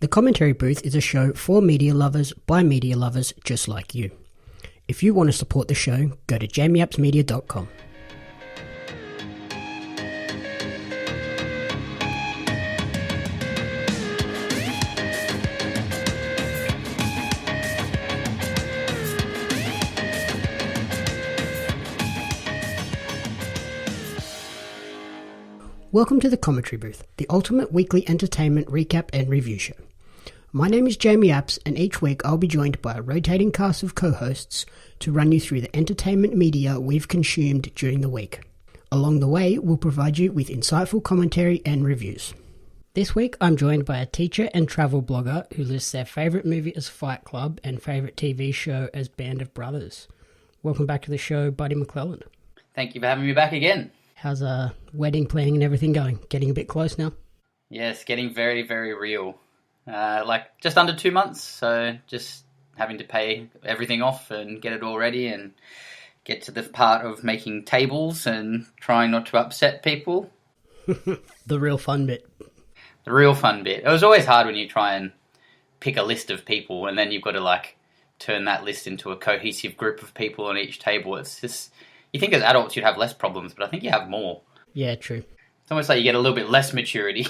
The Commentary Booth is a show for media lovers by media lovers just like you. If you want to support the show, go to jamiapsmedia.com. Welcome to the Commentary Booth, the ultimate weekly entertainment recap and review show. My name is Jamie Apps, and each week I'll be joined by a rotating cast of co-hosts to run you through the entertainment media we've consumed during the week. Along the way, we'll provide you with insightful commentary and reviews. This week I'm joined by a teacher and travel blogger who lists their favourite movie as Fight Club and favourite TV show as Band of Brothers. Welcome back to the show, Buddy McClelland. Thank you for having me back again. How's wedding planning and everything going? Getting a bit close now? Yes, getting very, very real. Just under 2 months, so just having to pay everything off and get it all ready and get to the part of making tables and trying not to upset people. The real fun bit. The real fun bit. It was always hard when you try and pick a list of people and then you've got to turn that list into a cohesive group of people on each table. It's just... You think as adults you'd have less problems, but I think you have more. Yeah, true. It's almost like you get a little bit less maturity.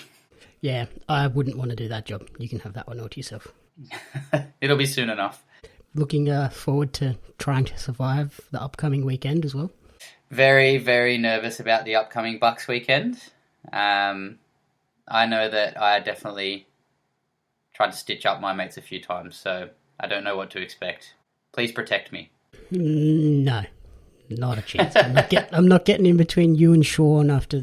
Yeah, I wouldn't want to do that job. You can have that one all to yourself. It'll be soon enough. Looking forward to trying to survive the upcoming weekend as well. Very, very nervous about the upcoming Bucks weekend. I know that I definitely tried to stitch up my mates a few times, so I don't know what to expect. Please protect me. No. Not a chance. I'm not getting in between you and Sean after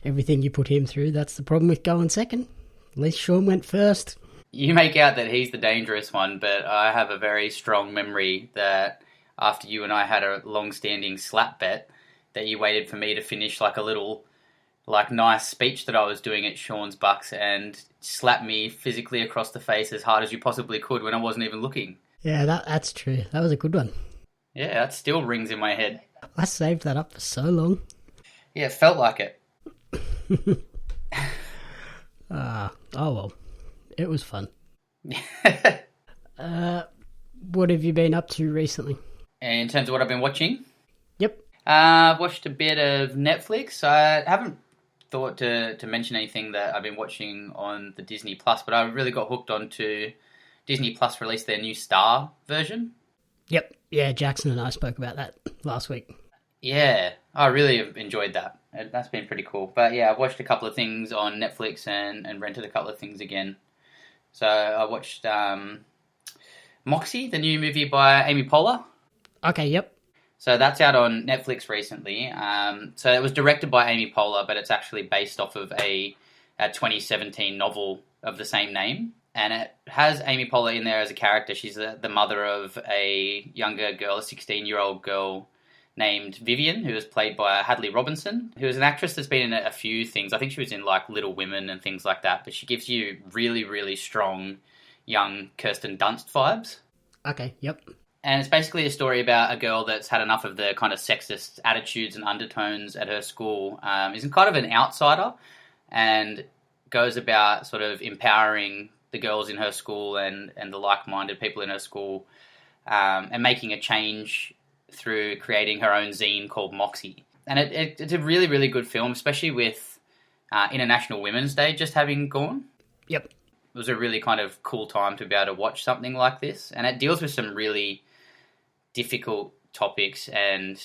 everything you put him through. That's the problem with going second. At least Sean went first. You make out that he's the dangerous one, but I have a very strong memory that after you and I had a long-standing slap bet, that you waited for me to finish a little nice speech that I was doing at Sean's Bucks and slapped me physically across the face as hard as you possibly could when I wasn't even looking. Yeah, that's true. That was a good one. Yeah, that still rings in my head. I saved that up for so long. Yeah, it felt like it. Oh well. It was fun. What have you been up to recently? In terms of what I've been watching? Yep. I've watched a bit of Netflix. I haven't thought to mention anything that I've been watching on the Disney Plus, but I really got hooked onto Disney Plus released their new Star version. Yep. Yeah, Jackson and I spoke about that last week. Yeah, I really have enjoyed that. That's been pretty cool. But yeah, I've watched a couple of things on Netflix and rented a couple of things again. So I watched Moxie, the new movie by Amy Poehler. Okay, yep. So that's out on Netflix recently. So it was directed by Amy Poehler, but it's actually based off of a 2017 novel of the same name. And it has Amy Poehler in there as a character. She's the mother of a younger girl, a 16-year-old girl named Vivian, who is played by Hadley Robinson, who is an actress that's been in a few things. I think she was in Little Women and things like that. But she gives you really, really strong young Kirsten Dunst vibes. Okay, yep. And it's basically a story about a girl that's had enough of the kind of sexist attitudes and undertones at her school, is kind of an outsider, and goes about sort of empowering the girls in her school and the like-minded people in her school, and making a change through creating her own zine called Moxie. And it's a really, really good film, especially with International Women's Day just having gone. Yep. It was a really kind of cool time to be able to watch something like this. And it deals with some really difficult topics and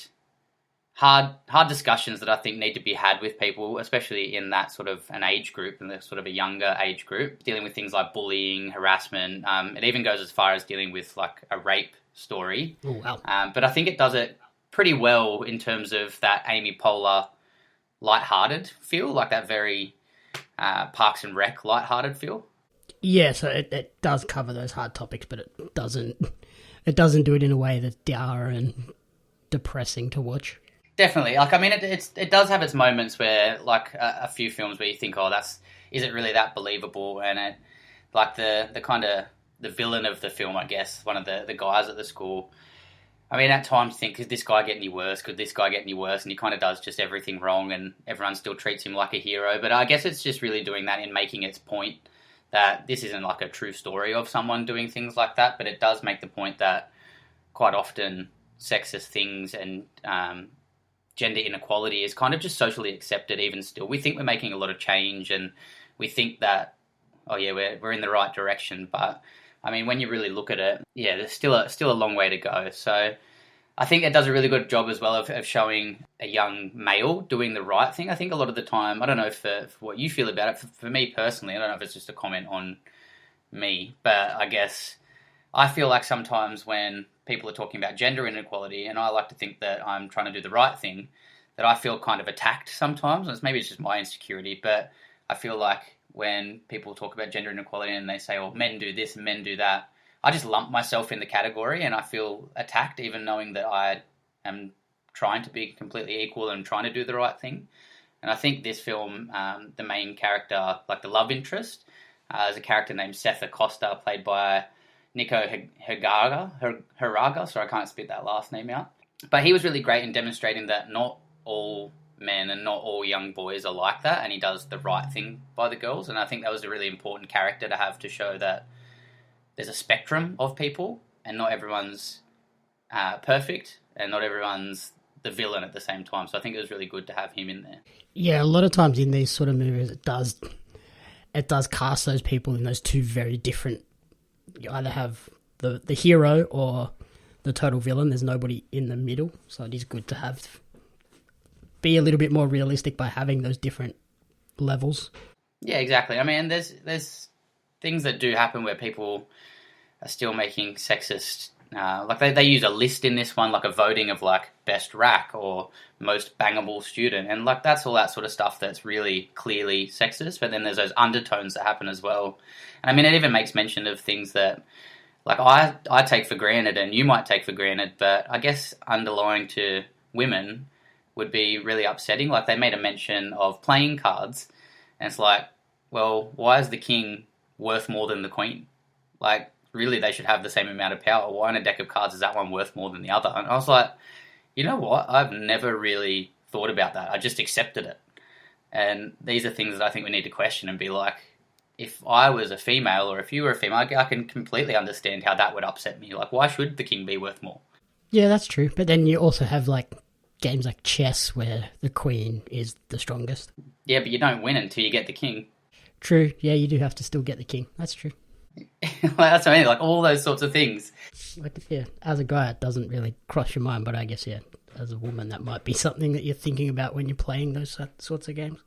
hard discussions that I think need to be had with people, especially in that sort of an age group, and the sort of a younger age group, dealing with things like bullying, harassment. It even goes as far as dealing with a rape story. Oh, wow. But I think it does it pretty well in terms of that Amy Poehler lighthearted feel, that very Parks and Rec lighthearted feel. Yeah, so it does cover those hard topics, but it doesn't do it in a way that's dour and depressing to watch. Definitely. It does have its moments where, a few films where you think, is it really that believable? And it, the kind of the villain of the film, I guess, one of the guys at the school. At times you think, could this guy get any worse? Could this guy get any worse? And he kind of does just everything wrong, and everyone still treats him like a hero. But I guess it's just really doing that in making its point that this isn't like a true story of someone doing things like that, but it does make the point that quite often sexist things and gender inequality is kind of just socially accepted even still. We think we're making a lot of change and we think that, oh yeah, we're in the right direction. But I mean, when you really look at it, yeah, there's still a long way to go. So I think it does a really good job as well of showing a young male doing the right thing. I think a lot of the time, I don't know for what you feel about it. For me personally, I don't know if it's just a comment on me, but I guess I feel like sometimes when people are talking about gender inequality, and I like to think that I'm trying to do the right thing, that I feel kind of attacked sometimes. And maybe it's just my insecurity, but I feel like when people talk about gender inequality and they say, oh, men do this and men do that, I just lump myself in the category and I feel attacked, even knowing that I am trying to be completely equal and trying to do the right thing. And I think this film, the main character, like the love interest, is a character named Seth Acosta, played by Nico Hiraga. Sorry, I can't spit that last name out. But he was really great in demonstrating that not all men and not all young boys are like that, and he does the right thing by the girls. And I think that was a really important character to have, to show that there's a spectrum of people and not everyone's perfect and not everyone's the villain at the same time. So I think it was really good to have him in there. Yeah, a lot of times in these sort of movies it does cast those people in those two very different. You either have the hero or the total villain. There's nobody in the middle. So it is good to be a little bit more realistic by having those different levels. Yeah, exactly. I mean, there's things that do happen where people are still making sexist, like they use a list in this one, like a voting of like best rack or most bangable student, and like that's all that sort of stuff that's really clearly sexist. But then there's those undertones that happen as well. And I mean, it even makes mention of things that like I take for granted and you might take for granted, but I guess underlying to women would be really upsetting. Like they made a mention of playing cards, and it's like, well, why is the king worth more than the queen? Like, really, they should have the same amount of power. Why in a deck of cards is that one worth more than the other? And I was like, you know what? I've never really thought about that. I just accepted it. And these are things that I think we need to question and be like, if I was a female or if you were a female, I can completely understand how that would upset me. Like, why should the king be worth more? Yeah, that's true. But then you also have like games like chess where the queen is the strongest. Yeah, but you don't win until you get the king. True. Yeah, you do have to still get the king. That's true. That's what I mean, like all those sorts of things. Like, yeah, as a guy, it doesn't really cross your mind, but I guess, yeah, as a woman, that might be something that you're thinking about when you're playing those sorts of games.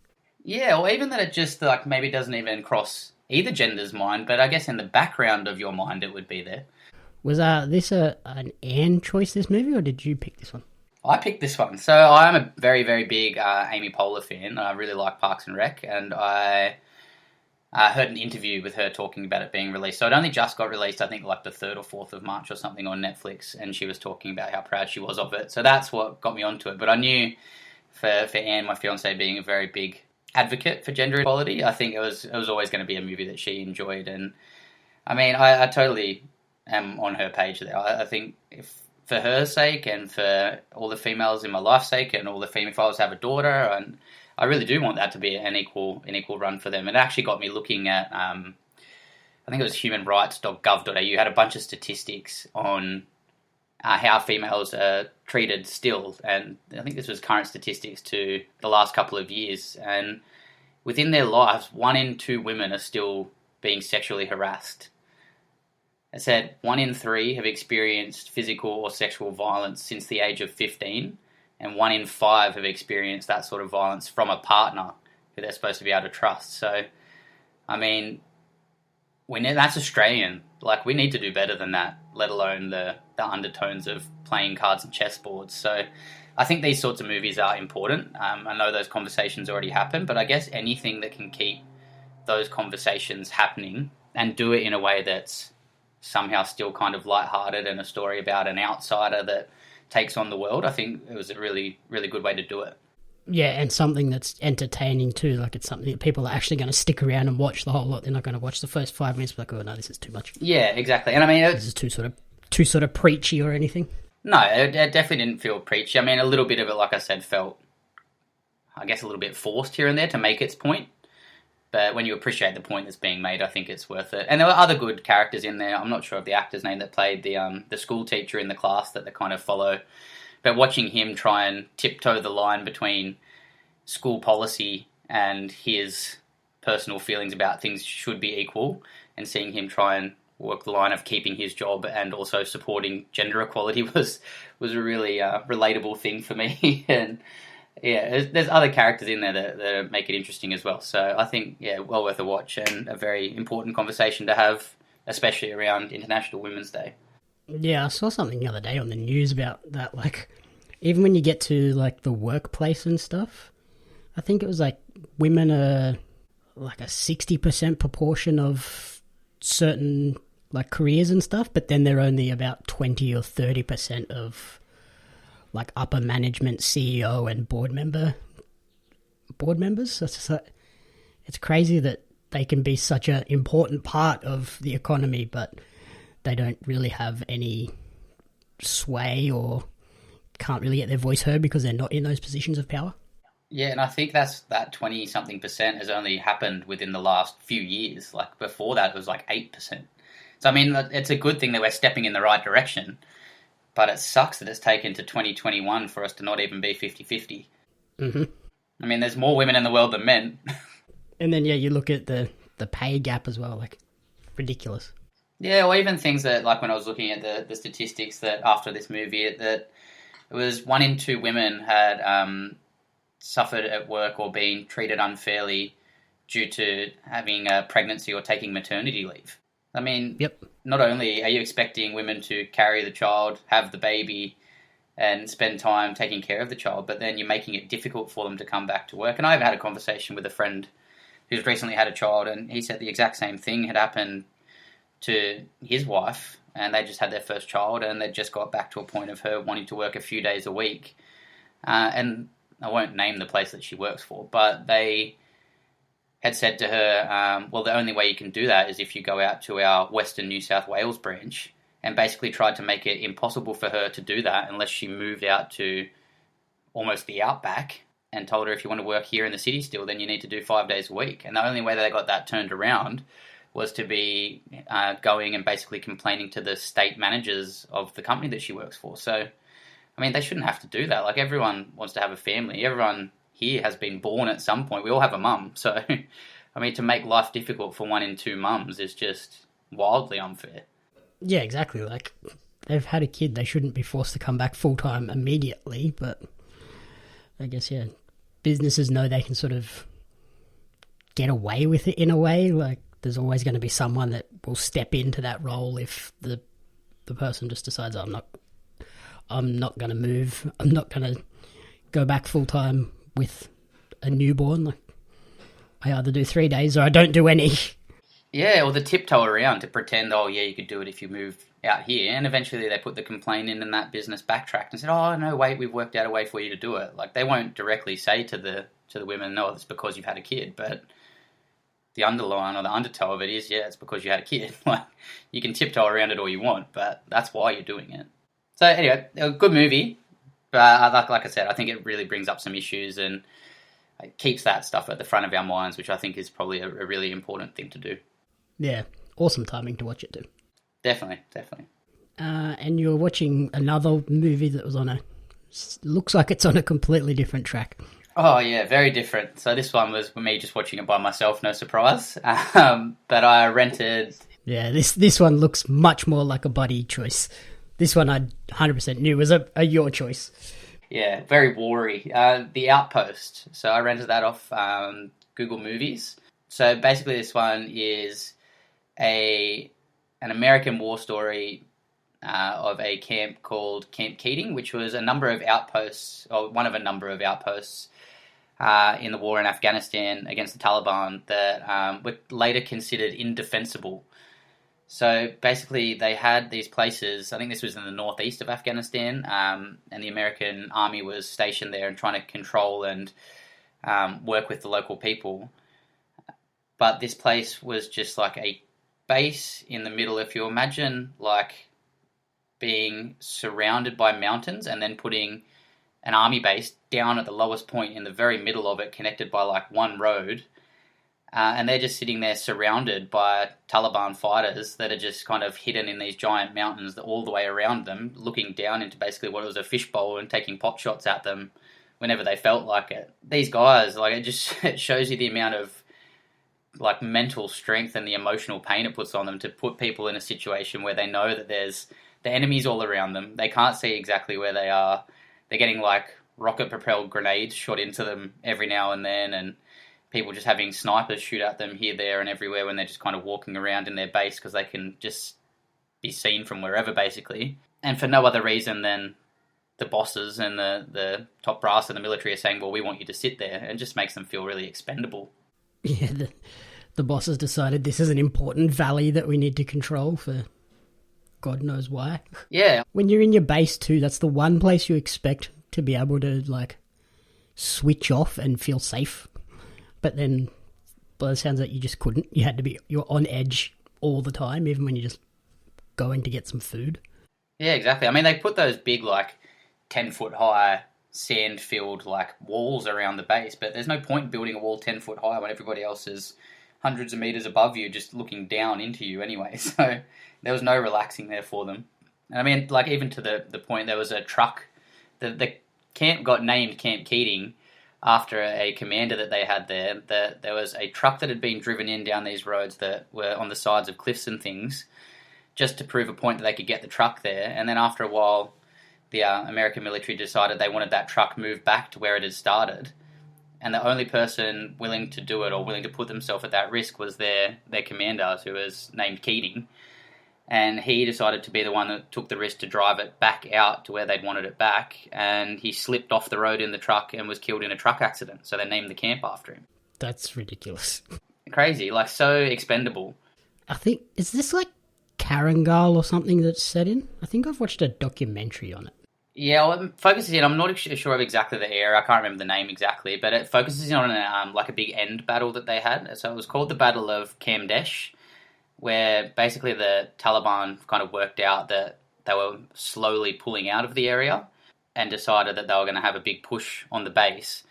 Yeah, or even that it just like maybe doesn't even cross either gender's mind, but I guess in the background of your mind it would be there. Was this an Anne choice, this movie, or did you pick this one? I picked this one. So I am a very, very big Amy Poehler fan. I really like Parks and Rec, and I heard an interview with her talking about it being released. So it only just got released, I think, like the 3rd or 4th of March or something on Netflix, and she was talking about how proud she was of it. So that's what got me onto it. But I knew for Anne, my fiancée, being a very big advocate for gender equality, I think it was always going to be a movie that she enjoyed. And I mean, I totally am on her page there. I think for her sake and for all the females in my life's sake and all the female, if I was to have a daughter, and I really do want that to be an equal run for them. It actually got me looking at, I think it was humanrights.gov.au, had a bunch of statistics on how females are treated still. And I think this was current statistics to the last couple of years. And within their lives, 1 in 2 women are still being sexually harassed. It said 1 in 3 have experienced physical or sexual violence since the age of 15. And 1 in 5 have experienced that sort of violence from a partner who they're supposed to be able to trust. So, I mean, that's Australian. Like, we need to do better than that, let alone the undertones of playing cards and chessboards. So I think these sorts of movies are important. I know those conversations already happen, but I guess anything that can keep those conversations happening and do it in a way that's somehow still kind of lighthearted and a story about an outsider that takes on the world, I think it was a really, really good way to do it. Yeah, and something that's entertaining too. Like, it's something that people are actually going to stick around and watch the whole lot. They're not going to watch the first 5 minutes like, oh no, this is too much. Yeah, exactly. And I mean, this is too sort of preachy or anything. No, it definitely didn't feel preachy. I mean, a little bit of it, like I said, felt, I guess, a little bit forced here and there to make its point. But when you appreciate the point that's being made, I think it's worth it. And there were other good characters in there. I'm not sure of the actor's name that played the school teacher in the class that they kind of follow. But watching him try and tiptoe the line between school policy and his personal feelings about things should be equal, and seeing him try and walk the line of keeping his job and also supporting gender equality was a really relatable thing for me. And yeah, there's other characters in there that make it interesting as well. So I think, yeah, well worth a watch and a very important conversation to have, especially around International Women's Day. Yeah, I saw something the other day on the news about that. Like, even when you get to like the workplace and stuff, I think it was like women are like a 60% proportion of certain like careers and stuff, but then they're only about 20 or 30% of like upper management, CEO, and board members. So it's just like, it's crazy that they can be such an important part of the economy, but they don't really have any sway or can't really get their voice heard because they're not in those positions of power. Yeah, and I think that 20-something% has only happened within the last few years. Like before that, it was like 8%. So I mean, it's a good thing that we're stepping in the right direction. But it sucks that it's taken to 2021 for us to not even be 50-50. Mm-hmm. I mean, there's more women in the world than men. And then, yeah, you look at the pay gap as well, like, ridiculous. Yeah, or even things that, like when I was looking at the statistics that after this movie, that it was 1 in 2 women had suffered at work or been treated unfairly due to having a pregnancy or taking maternity leave. I mean, yep. Not only are you expecting women to carry the child, have the baby, and spend time taking care of the child, but then you're making it difficult for them to come back to work. And I've had a conversation with a friend who's recently had a child, and he said the exact same thing had happened to his wife, and they just had their first child, and they just got back to a point of her wanting to work a few days a week. And I won't name the place that she works for, but they had said to her, well, the only way you can do that is if you go out to our Western New South Wales branch, and basically tried to make it impossible for her to do that unless she moved out to almost the outback, and told her if you want to work here in the city still, then you need to do 5 days a week. And the only way they got that turned around was to be going and basically complaining to the state managers of the company that she works for. So, I mean, they shouldn't have to do that. Like, everyone wants to have a family. Everyone here has been born at some point. We all have a mum. So, I mean, to make life difficult for 1 in 2 mums is just wildly unfair. Yeah, exactly. Like, they've had a kid. They shouldn't be forced to come back full-time immediately. But I guess, yeah, businesses know they can sort of get away with it in a way. Like, there's always going to be someone that will step into that role if the person just decides, I'm not going to move. I'm not going to go back full-time with a newborn. Like, I either do 3 days or I don't do any. Yeah, or the tiptoe around to pretend, oh yeah, you could do it if you moved out here, and eventually they put the complaint in and that business backtracked and said, oh no, wait, we've worked out a way for you to do it. Like, they won't directly say to the women, no, it's because you've had a kid, but the underline or the undertow of it is, yeah, it's because you had a kid. Like, you can tiptoe around it all you want, but that's why you're doing it. So anyway, a good movie, but like I said, I think it really brings up some issues and it keeps that stuff at the front of our minds, which I think is probably a really important thing to do. Yeah, awesome timing to watch it too. Definitely. And you're watching another movie that was looks like it's on a completely different track. Oh yeah, very different. So this one was me just watching it by myself, no surprise. But I rented... Yeah, this one looks much more like a Buddy choice. This one I 100% knew was a your choice. Yeah, very war-y. The Outpost. So I rented that off Google Movies. So basically this one is an American war story of a camp called Camp Keating, which was a number of outposts, or one of a number of outposts in the war in Afghanistan against the Taliban that were later considered indefensible. So basically they had these places, I think this was in the northeast of Afghanistan, and the American army was stationed there and trying to control and work with the local people. But this place was just like a base in the middle. If you imagine like being surrounded by mountains and then putting an army base down at the lowest point in the very middle of it, connected by like one road, And they're just sitting there surrounded by Taliban fighters that are just kind of hidden in these giant mountains all the way around them, looking down into basically what was a fishbowl and taking pot shots at them whenever they felt like it. These guys, like, it shows you the amount of like mental strength and the emotional pain it puts on them to put people in a situation where they know that there's the enemies all around them. They can't see exactly where they are. They're getting like rocket-propelled grenades shot into them every now and then, and people just having snipers shoot at them here, there, and everywhere when they're just kind of walking around in their base because they can just be seen from wherever, basically. And for no other reason than the bosses and the top brass of the military are saying, well, we want you to sit there, and just makes them feel really expendable. Yeah, the bosses decided this is an important valley that we need to control for God knows why. Yeah. When you're in your base too, that's the one place you expect to be able to like switch off and feel safe. But then, by the sounds like you just couldn't. You're on edge all the time, even when you're just going to get some food. Yeah, exactly. I mean, they put those big, like, 10-foot high, sand-filled, like, walls around the base, but there's no point building a wall 10 foot high when everybody else is hundreds of meters above you, just looking down into you anyway. So there was no relaxing there for them. And I mean, like, even to the point, there was a truck. The camp got named Camp Keating after a commander that they had there. There was a truck that had been driven in down these roads that were on the sides of cliffs and things, just to prove a point that they could get the truck there. And then after a while, the American military decided they wanted that truck moved back to where it had started. And the only person willing to do it or willing to put themselves at that risk was their commander, who was named Keating. And he decided to be the one that took the risk to drive it back out to where they'd wanted it back. And he slipped off the road in the truck and was killed in a truck accident. So they named the camp after him. That's ridiculous. Crazy, like so expendable. I think, is this like Karangal or something that's set in? I think I've watched a documentary on it. Yeah, well, it focuses in, I'm not sure of exactly the area, I can't remember the name exactly, but it focuses in on like a big end battle that they had. So it was called the Battle of Kamdesh, where basically the Taliban kind of worked out that they were slowly pulling out of the area and decided that they were going to have a big push on the base.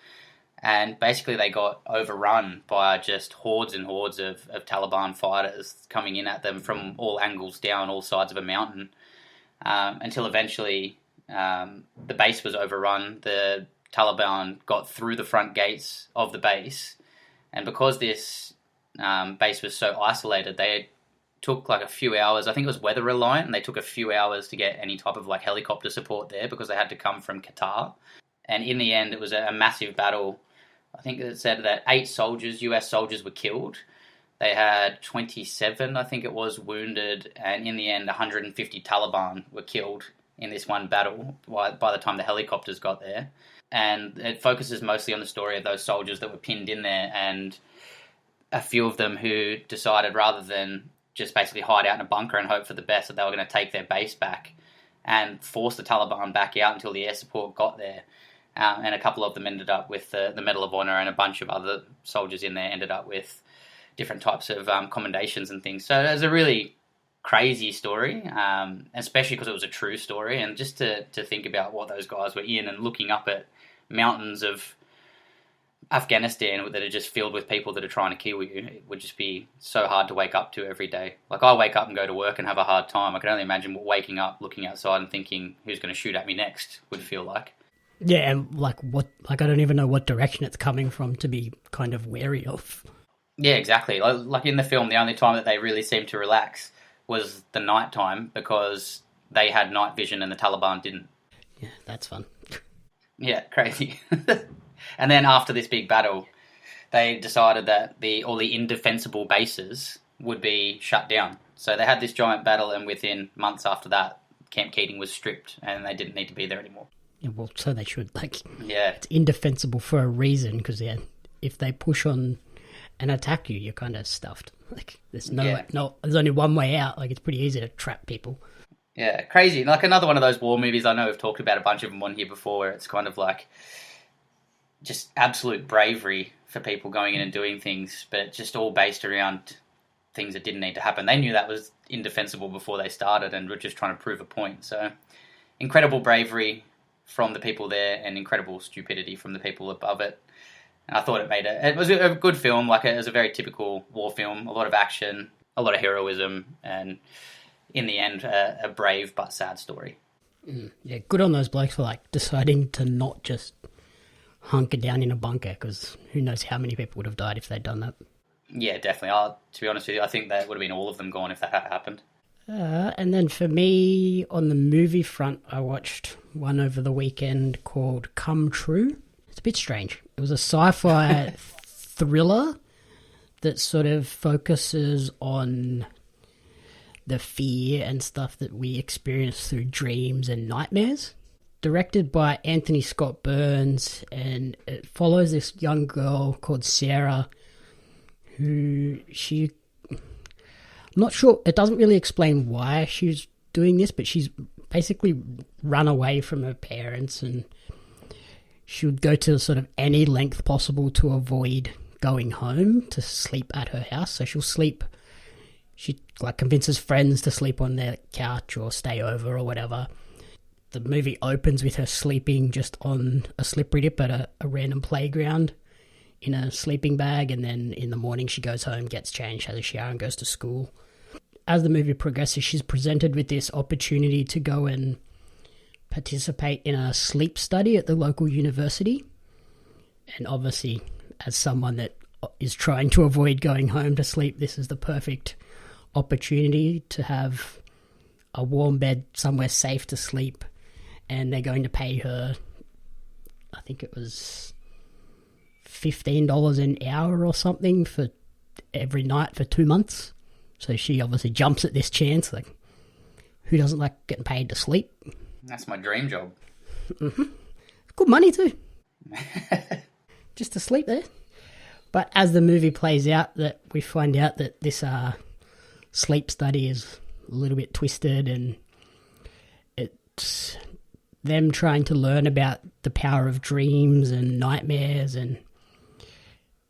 And basically they got overrun by just hordes and hordes of Taliban fighters coming in at them from all angles down all sides of a mountain, until eventually the base was overrun. The Taliban got through the front gates of the base, and because this base was so isolated, they took like a few hours. I think it was weather reliant, and they took a few hours to get any type of like helicopter support there because they had to come from Qatar. And in the end, it was a massive battle. I think it said that 8 soldiers, US soldiers, were killed. They had 27, I think it was, wounded, and in the end, 150 Taliban were killed in this one battle by the time the helicopters got there. And it focuses mostly on the story of those soldiers that were pinned in there, and a few of them who decided, rather than just basically hide out in a bunker and hope for the best, that they were going to take their base back and force the Taliban back out until the air support got there. And a couple of them ended up with the Medal of Honor, and a bunch of other soldiers in there ended up with different types of commendations and things. So it was a really crazy story, especially because it was a true story. And just to think about what those guys were in and looking up at mountains of Afghanistan that are just filled with people that are trying to kill you, it would just be so hard to wake up to every day. Like, I wake up and go to work and have a hard time. I can only imagine what waking up, looking outside and thinking who's going to shoot at me next would feel like. Yeah, and like I don't even know what direction it's coming from to be kind of wary of. Yeah, exactly. Like in the film, the only time that they really seemed to relax was the night time, because they had night vision and the Taliban didn't. Yeah, that's fun. Yeah, crazy. And then after this big battle, they decided that all the indefensible bases would be shut down. So they had this giant battle, and within months after that, Camp Keating was stripped and they didn't need to be there anymore. Yeah, well, so they should. Yeah. It's indefensible for a reason, because if they push on and attack you, you're kind of stuffed. There's there's only one way out. It's pretty easy to trap people. Yeah, crazy. Like another one of those war movies. I know we've talked about a bunch of them on here before, where it's kind of like just absolute bravery for people going in and doing things, but just all based around things that didn't need to happen. They knew that was indefensible before they started and were just trying to prove a point. So incredible bravery from the people there, and incredible stupidity from the people above it. And I thought it was a good film. Like, it was a very typical war film. A lot of action, a lot of heroism, and in the end, a brave but sad story. Yeah, good on those blokes for like deciding to not just hunker down in a bunker, because who knows how many people would have died if they'd done that. Yeah, definitely. To be honest with you, I think that would have been all of them gone if that had happened. And then for me, on the movie front, I watched one over the weekend called Come True. It's a bit strange. It was a sci-fi thriller that sort of focuses on the fear and stuff that we experience through dreams and nightmares. Directed by Anthony Scott Burns, and it follows this young girl called Sarah, who I'm not sure, it doesn't really explain why she's doing this, but she's basically run away from her parents, and she would go to sort of any length possible to avoid going home to sleep at her house. So she like convinces friends to sleep on their couch or stay over or whatever. The movie opens with her sleeping just on a slippery dip at a random playground in a sleeping bag, and then in the morning she goes home, gets changed, has a shower, and goes to school. As the movie progresses, she's presented with this opportunity to go and participate in a sleep study at the local university. And obviously, as someone that is trying to avoid going home to sleep, this is the perfect opportunity to have a warm bed somewhere safe to sleep. And they're going to pay her, I think it was $15 an hour or something for every night for 2 months. So she obviously jumps at this chance. Like, who doesn't like getting paid to sleep? That's my dream job. Mm-hmm. Good money too. Just to sleep there. But as the movie plays out, that we find out that this sleep study is a little bit twisted, and it's them trying to learn about the power of dreams and nightmares, and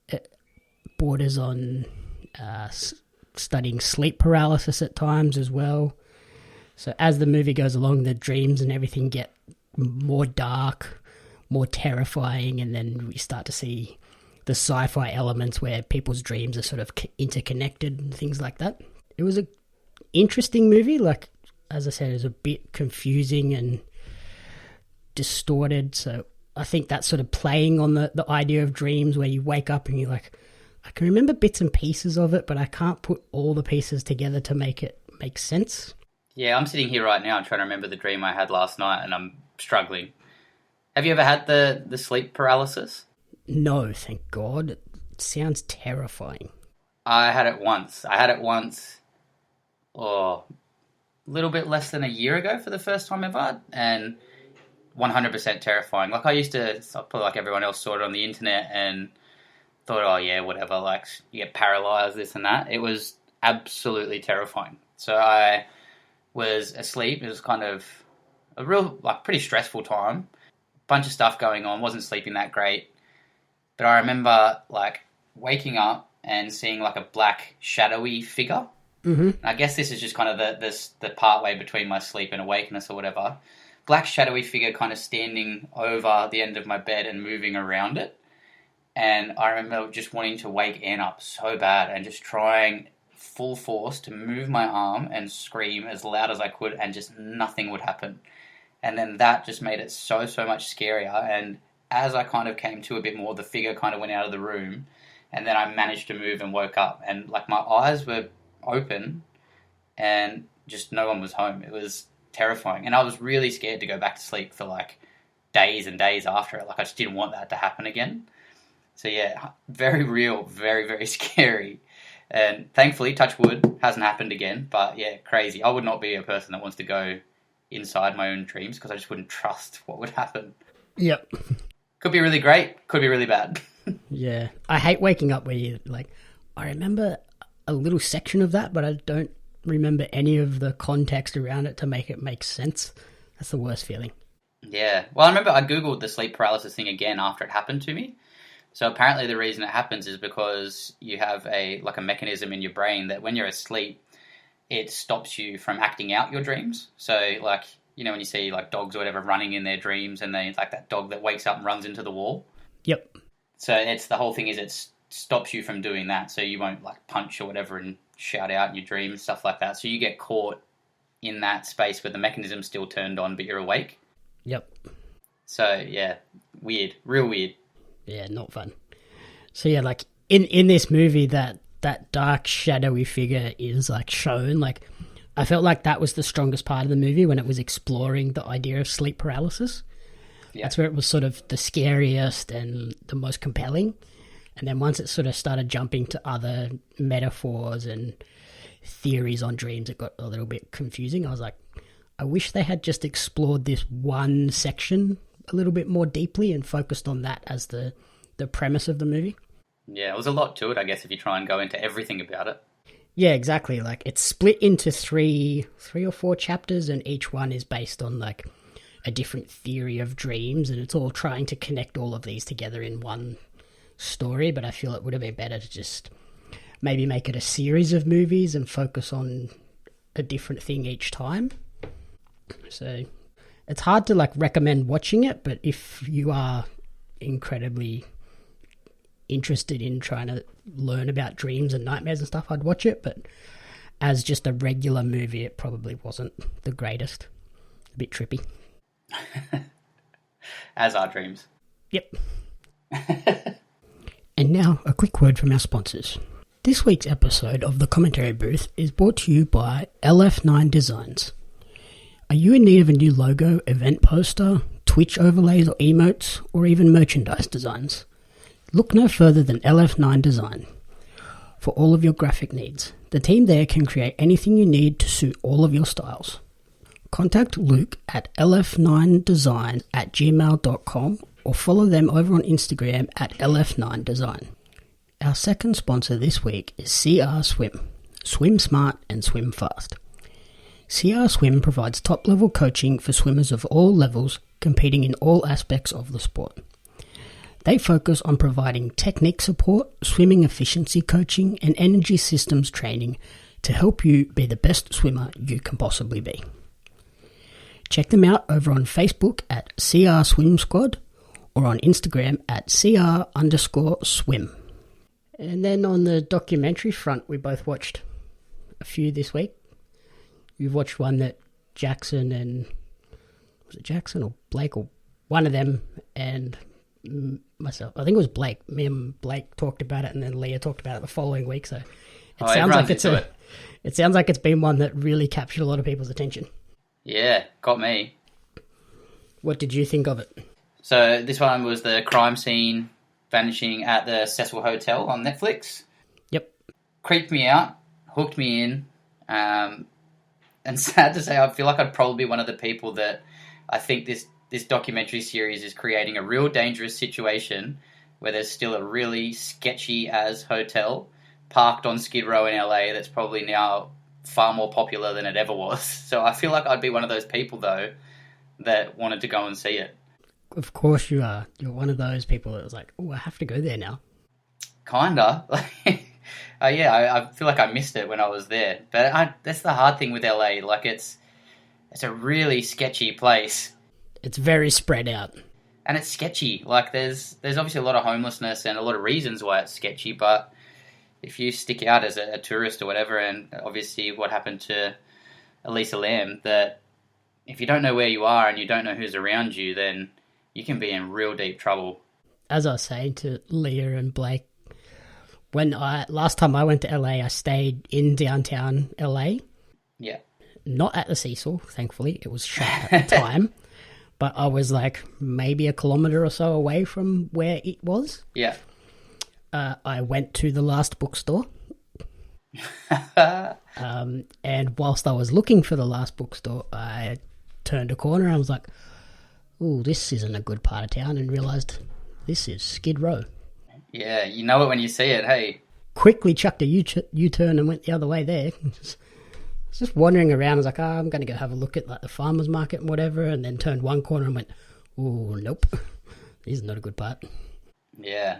it borders on studying sleep paralysis at times as well. So as the movie goes along, the dreams and everything get more dark, more terrifying, and then we start to see the sci-fi elements where people's dreams are sort of interconnected and things like that. It was an interesting movie. Like, as I said, it was a bit confusing and distorted, so I think that's sort of playing on the idea of dreams, where you wake up and you're like, I can remember bits and pieces of it, but I can't put all the pieces together to make it make sense. Yeah, I'm sitting here right now and trying to remember the dream I had last night, and I'm struggling. Have you ever had the sleep paralysis? No, thank God. It sounds terrifying. I had it once, a little bit less than a year ago for the first time ever, and 100% terrifying. Like, I used to, probably like everyone else, saw it on the internet and thought, oh yeah, whatever, like, you get paralyzed, this and that. It was absolutely terrifying. So I was asleep. It was kind of a real, like, pretty stressful time. Bunch of stuff going on, wasn't sleeping that great. But I remember, like, waking up and seeing, like, a black, shadowy figure. Mm-hmm. I guess this is just kind of the part way between my sleep and awakeness or whatever. Black shadowy figure kind of standing over the end of my bed and moving around it. And I remember just wanting to wake Anne up so bad and just trying full force to move my arm and scream as loud as I could, and just nothing would happen. And then that just made it so much scarier. And as I kind of came to a bit more, the figure kind of went out of the room, and then I managed to move and woke up. And like, my eyes were open and just no one was home. It was terrifying. And I was really scared to go back to sleep for like days and days after it. Like, I just didn't want that to happen again. So yeah, very real, very, very scary. And thankfully, touch wood, hasn't happened again. But yeah, crazy. I would not be a person that wants to go inside my own dreams, because I just wouldn't trust what would happen. Yep. Could be really great, could be really bad. Yeah. I hate waking up where you, like, I remember a little section of that, but I don't remember any of the context around it to make it make sense. That's the worst feeling. Yeah. Well, I remember I Googled the sleep paralysis thing again after it happened to me. So apparently the reason it happens is because you have a mechanism in your brain that when you're asleep, it stops you from acting out your dreams. So, like, you know, when you see like dogs or whatever running in their dreams, and they like that dog that wakes up and runs into the wall. Yep. So it's the whole thing is it stops you from doing that. So you won't like punch or whatever and shout out in your dreams, stuff like that. So you get caught in that space where the mechanism's still turned on, but you're awake. Yep. So yeah, weird, real weird. Yeah, not fun. So yeah, like in this movie, that dark shadowy figure is like shown. Like I felt like that was the strongest part of the movie when it was exploring the idea of sleep paralysis. Yeah. That's where it was sort of the scariest and the most compelling. And then once it sort of started jumping to other metaphors and theories on dreams, it got a little bit confusing. I was like, I wish they had just explored this one section a little bit more deeply and focused on that as the premise of the movie. Yeah, it was a lot to it, I guess, if you try and go into everything about it. Yeah, exactly. Like it's split into three or four chapters, and each one is based on like a different theory of dreams, and it's all trying to connect all of these together in one story. But I feel it would have been better to just maybe make it a series of movies and focus on a different thing each time. So it's hard to like recommend watching it, but if you are incredibly interested in trying to learn about dreams and nightmares and stuff, I'd watch it. But as just a regular movie, it probably wasn't the greatest. A bit trippy. As are dreams. Yep. And now a quick word from our sponsors. This week's episode of The Commentary Booth is brought to you by LF9 Designs. Are you in need of a new logo, event poster, Twitch overlays or emotes, or even merchandise designs? Look no further than LF9 Design. For all of your graphic needs, the team there can create anything you need to suit all of your styles. Contact Luke at lf9design@gmail.com or follow them over on Instagram at lf9design. Our second sponsor this week is CR Swim. Swim smart and swim fast. CR Swim provides top-level coaching for swimmers of all levels competing in all aspects of the sport. They focus on providing technique support, swimming efficiency coaching, and energy systems training to help you be the best swimmer you can possibly be. Check them out over on Facebook at CR Swim Squad or on Instagram at CR_swim. And then on the documentary front, we both watched a few this week. You've watched one that Jackson and... was it Jackson or Blake or one of them and myself? I think it was Blake. Me and Blake talked about it and then Leah talked about it the following week. So it sounds like it's been one that really captured a lot of people's attention. Yeah, got me. What did you think of it? So this one was the crime scene vanishing at the Cecil Hotel on Netflix. Yep. Creeped me out, hooked me in, and sad to say, I feel like I'd probably be one of the people that I think this documentary series is creating a real dangerous situation where there's still a really sketchy-as hotel parked on Skid Row in LA that's probably now far more popular than it ever was. So I feel like I'd be one of those people, though, that wanted to go and see it. Of course you are. You're one of those people that was like, oh, I have to go there now. Kinda. I feel like I missed it when I was there. But that's the hard thing with LA. Like, it's a really sketchy place. It's very spread out. And it's sketchy. Like, there's obviously a lot of homelessness and a lot of reasons why it's sketchy, but if you stick out as a tourist or whatever, and obviously what happened to Elisa Lam, that if you don't know where you are and you don't know who's around you, then you can be in real deep trouble. As I was saying to Leah and Blake, last time I went to LA, I stayed in downtown LA. Yeah. Not at the Cecil, thankfully. It was shut at the time. But I was like maybe a kilometre or so away from where it was. Yeah. I went to the last bookstore. And whilst I was looking for the last bookstore, I turned a corner and I was like, ooh, this isn't a good part of town, and realised this is Skid Row. Yeah, you know it when you see it, hey. Quickly chucked a U-turn and went the other way there. Just wandering around. I was like, I'm going to go have a look at like the farmer's market and whatever, and then turned one corner and went, ooh, nope. This is not a good part. Yeah.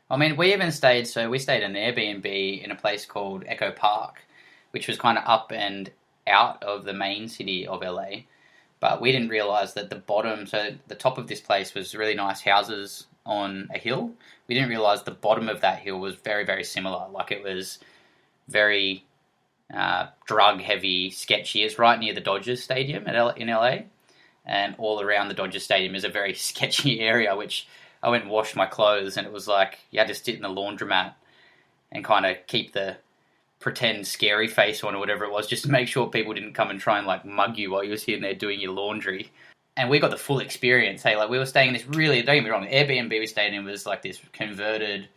I mean, we stayed in an Airbnb in a place called Echo Park, which was kind of up and out of the main city of LA. But we didn't realise that the top of this place was really nice houses on a hill. We didn't realise the bottom of that hill was very, very similar. Like, it was very drug-heavy, sketchy. It's right near the Dodgers Stadium in LA, and all around the Dodgers Stadium is a very sketchy area, which I went and washed my clothes, and it was like you had to sit in the laundromat and kind of keep the pretend scary face on or whatever it was, just to make sure people didn't come and try and like mug you while you were sitting there doing your laundry. And we got the full experience. Hey, like, we were staying in this really, don't get me wrong, the Airbnb we stayed in was like this converted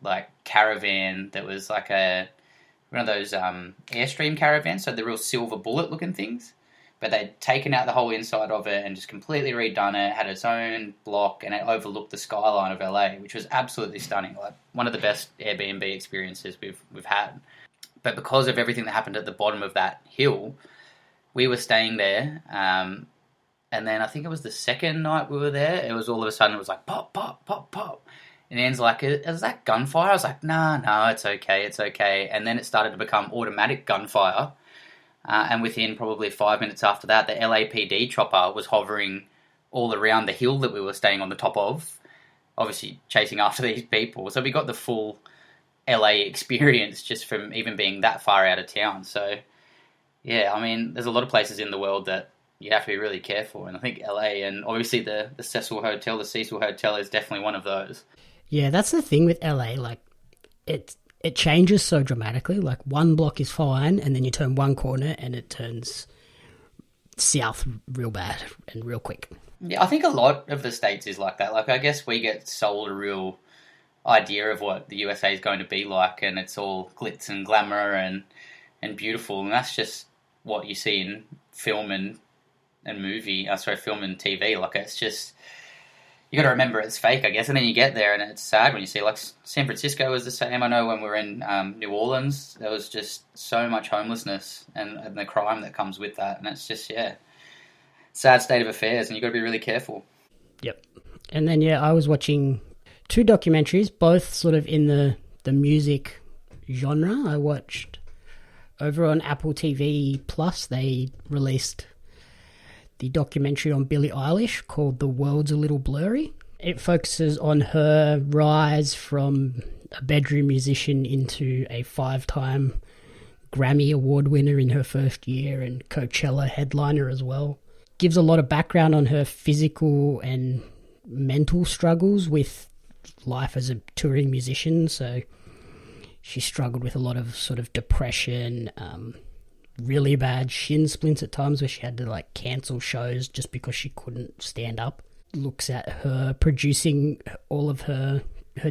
like caravan that was like one of those Airstream caravans, so the real silver bullet looking things. But they'd taken out the whole inside of it and just completely redone it, had its own block, and it overlooked the skyline of LA, which was absolutely stunning. Like, one of the best Airbnb experiences we've had. But because of everything that happened at the bottom of that hill, we were staying there, and then I think it was the second night we were there, it was all of a sudden, it was like, pop, pop, pop, pop. And Ian's like, is that gunfire? I was like, no, it's okay. And then it started to become automatic gunfire. And within probably 5 minutes after that, the LAPD chopper was hovering all around the hill that we were staying on the top of, obviously chasing after these people. So we got the full LA experience just from even being that far out of town. So, yeah, I mean, there's a lot of places in the world that you have to be really careful. And I think LA, and obviously the Cecil Hotel is definitely one of those. Yeah, that's the thing with LA. Like, it changes so dramatically. Like, one block is fine, and then you turn one corner and it turns south real bad and real quick. Yeah, I think a lot of the States is like that. Like, I guess we get sold a real idea of what the USA is going to be like, and it's all glitz and glamour and beautiful, and that's just what you see in film and film and TV. Like, it's just, you got to remember it's fake, I guess, and then you get there and it's sad when you see, like, San Francisco was the same. I know when we were in New Orleans, there was just so much homelessness and the crime that comes with that, and it's just, yeah, sad state of affairs, and you got to be really careful. Yep. And then, yeah, I was watching 2 documentaries, both sort of in the music genre. I watched over on Apple TV Plus, they released the documentary on Billie Eilish called The World's a Little Blurry. It focuses on her rise from a bedroom musician into a 5-time Grammy Award winner in her first year and Coachella headliner as well. Gives a lot of background on her physical and mental struggles with life as a touring musician. So she struggled with a lot of sort of depression, really bad shin splints at times where she had to like cancel shows just because she couldn't stand up. Looks at her producing all of her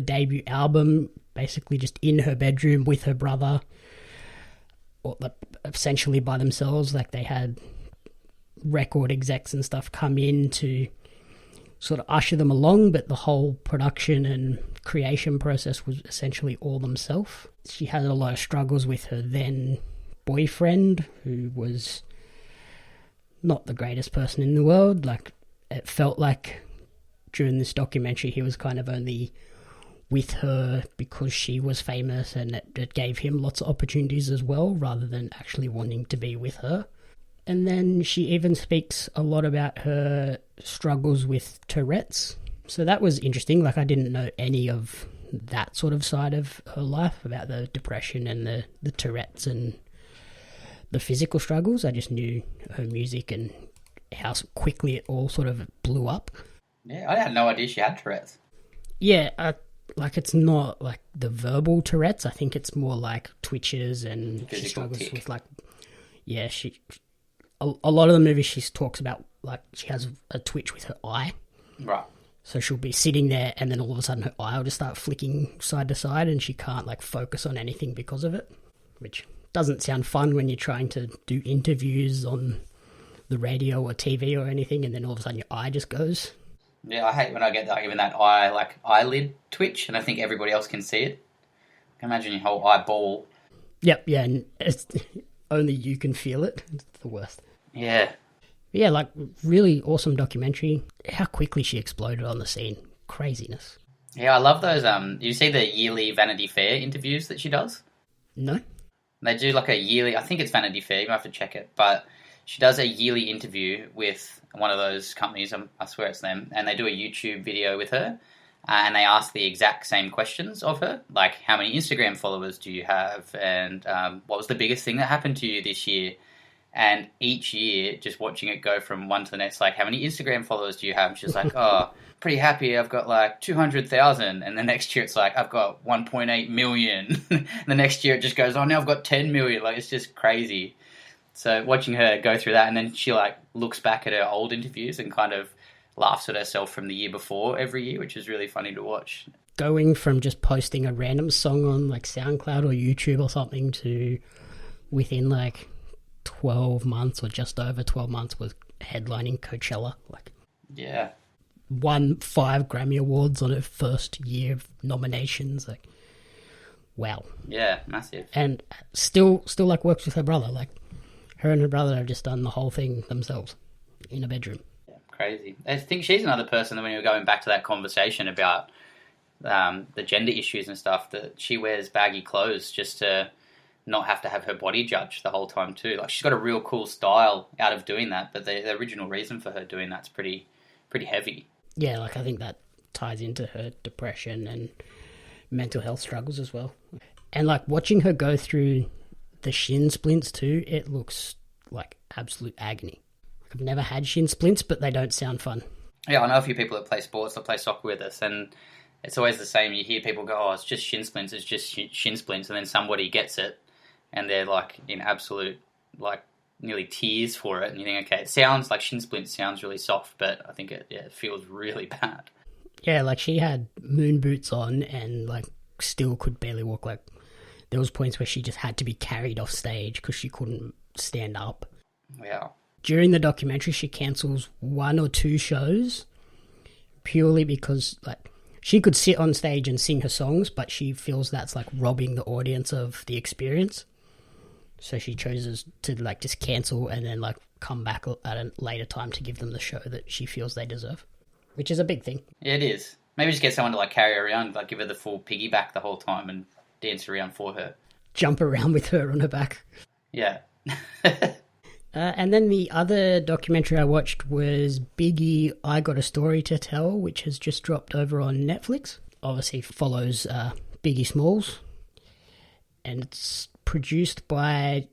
debut album basically just in her bedroom with her brother, or essentially by themselves. Like, they had record execs and stuff come in to sort of usher them along, but the whole production and creation process was essentially all themselves. She had a lot of struggles with her then boyfriend, who was not the greatest person in the world. Like, it felt like during this documentary he was kind of only with her because she was famous, and it gave him lots of opportunities as well, rather than actually wanting to be with her. And then she even speaks a lot about her struggles with Tourette's. So that was interesting. Like, I didn't know any of that sort of side of her life, about the depression and the Tourette's and the physical struggles. I just knew her music and how quickly it all sort of blew up. Yeah, I had no idea she had Tourette's. Yeah, like, it's not like the verbal Tourette's. I think it's more like twitches, and she struggles with, like, yeah, a lot of the movies she talks about, like, she has a twitch with her eye. Right. So she'll be sitting there and then all of a sudden her eye will just start flicking side to side and she can't, like, focus on anything because of it, which doesn't sound fun when you're trying to do interviews on the radio or TV or anything, and then all of a sudden your eye just goes. Yeah, I hate when I get that, even that eyelid twitch, and I think everybody else can see it. I can imagine your whole eyeball. Yep, yeah, and it's, only you can feel it. It's the worst. Yeah. Yeah, like, really awesome documentary. How quickly she exploded on the scene. Craziness. Yeah, I love those. You see the yearly Vanity Fair interviews that she does? No. They do like a yearly, I think it's Vanity Fair, you might have to check it, but she does a yearly interview with one of those companies, I swear it's them, and they do a YouTube video with her, and they ask the exact same questions of her, like how many Instagram followers do you have, and what was the biggest thing that happened to you this year? And each year, just watching it go from one to the next, like, how many Instagram followers do you have? And she's like, oh, pretty happy, I've got like 200,000. And the next year it's like, I've got 1.8 million. And the next year it just goes, oh, now I've got 10 million. Like, it's just crazy. So watching her go through that, and then she like looks back at her old interviews and kind of laughs at herself from the year before every year, which is really funny to watch. Going from just posting a random song on like SoundCloud or YouTube or something to within like 12 months or just over 12 months was headlining Coachella. Like, yeah, won 5 Grammy Awards on her first year of nominations. Like, wow. Yeah, massive. And still like works with her brother. Like, her and her brother have just done the whole thing themselves in a bedroom. Yeah, crazy. I think she's another person that when you were going back to that conversation about the gender issues and stuff, that she wears baggy clothes just to not have to have her body judged the whole time too. Like, she's got a real cool style out of doing that, but the original reason for her doing that's pretty heavy. Yeah, like I think that ties into her depression and mental health struggles as well. And like watching her go through the shin splints too, it looks like absolute agony. I've never had shin splints, but they don't sound fun. Yeah, I know a few people that play sports, that play soccer with us, and it's always the same. You hear people go, oh, it's just shin splints, it's just shin splints, and then somebody gets it, and they're like in absolute, like, nearly tears for it, and you think, okay, it sounds like shin splints sounds really soft, but I think it feels really bad. Yeah, like she had moon boots on and like still could barely walk. Like, there was points where she just had to be carried off stage because she couldn't stand up. Wow. During the documentary, she cancels 1 or 2 shows purely because like she could sit on stage and sing her songs, but she feels that's like robbing the audience of the experience. So she chooses to like just cancel and then like come back at a later time to give them the show that she feels they deserve, which is a big thing. Yeah, it is. Maybe just get someone to like carry her around, like give her the full piggyback the whole time and dance around for her. Jump around with her on her back. Yeah. And then the other documentary I watched was Biggie, I Got a Story to Tell, which has just dropped over on Netflix. Obviously follows Biggie Smalls. And it's produced by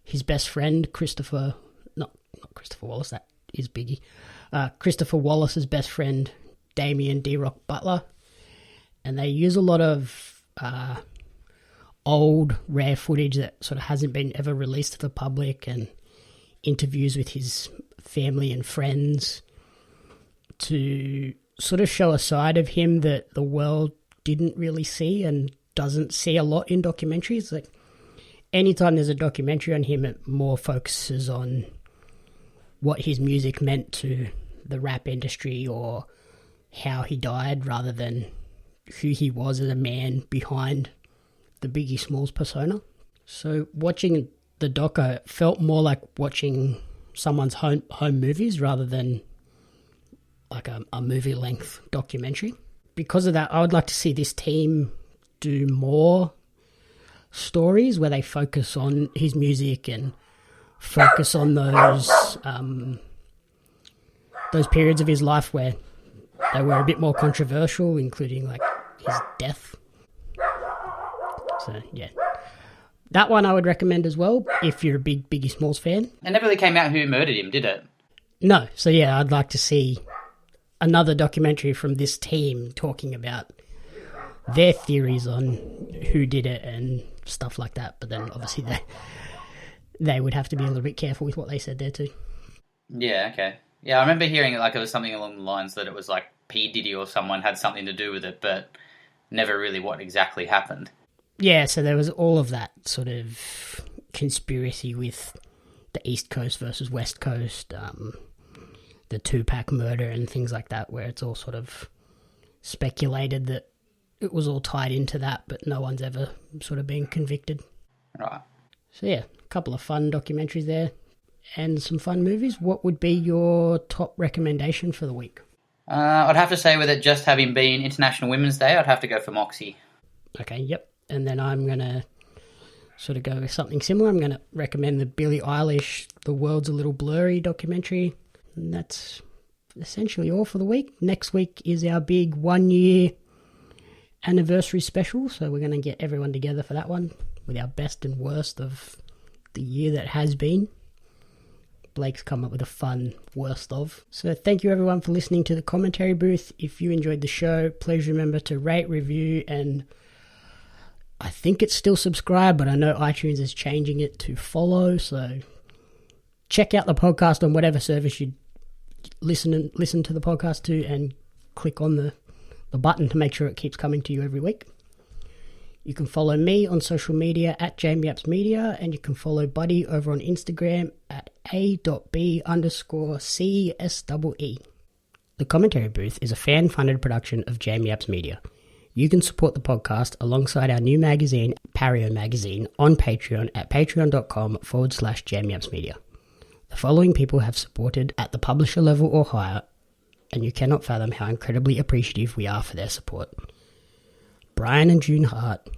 his best friend, not Christopher Wallace, that is Biggie. Christopher Wallace's best friend, Damian D-Rock Butler. And they use a lot of old, rare footage that sort of hasn't been ever released to the public and interviews with his family and friends to sort of show a side of him that the world didn't really see and doesn't see a lot in documentaries. Like, anytime there's a documentary on him, it more focuses on what his music meant to the rap industry or how he died rather than who he was as a man behind the Biggie Smalls persona. So watching the doco felt more like watching someone's home movies rather than like a movie-length documentary. Because of that, I would like to see this team do more stories where they focus on his music and focus on those periods of his life where they were a bit more controversial, including like his death. So yeah, that one I would recommend as well if you're a big Biggie Smalls fan. It never really came out who murdered him, did it? No. So yeah, I'd like to see another documentary from this team talking about their theories on who did it and stuff like that. But then obviously they would have to be a little bit careful with what they said there too. Yeah, okay. Yeah, I remember hearing like it was something along the lines that it was like P. Diddy or someone had something to do with it, but never really what exactly happened. Yeah, so there was all of that sort of conspiracy with the East Coast versus West Coast, the Tupac murder and things like that, where it's all sort of speculated that it was all tied into that, but no one's ever sort of been convicted. Right. So yeah, a couple of fun documentaries there and some fun movies. What would be your top recommendation for the week? I'd have to say with it just having been International Women's Day, I'd have to go for Moxie. Okay, yep. And then I'm going to sort of go with something similar, I'm going to recommend the Billie Eilish The World's a Little Blurry documentary. And that's essentially all for the week. Next week is our big 1 year anniversary special, so we're going to get everyone together for that one with our best and worst of the year that has been. Blake's come up with a fun worst of. So thank you everyone for listening to the commentary booth. If you enjoyed the show, please remember to rate, review, and I think it's still subscribe, but I know iTunes is changing it to follow, so check out the podcast on whatever service you listen to the podcast to, and click on the button to make sure it keeps coming to you every week. You can follow me on social media at JamieAppsMedia, and you can follow Buddy over on Instagram at a.b_CSEE. The Commentary Booth is a fan-funded production of Jamie Apps Media. You can support the podcast alongside our new magazine, Pario Magazine, on Patreon at patreon.com/JamieAppsMedia. The following people have supported at the publisher level or higher, and you cannot fathom how incredibly appreciative we are for their support. Brian and June Hart,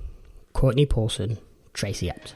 Courtney Paulson, Tracy Apps.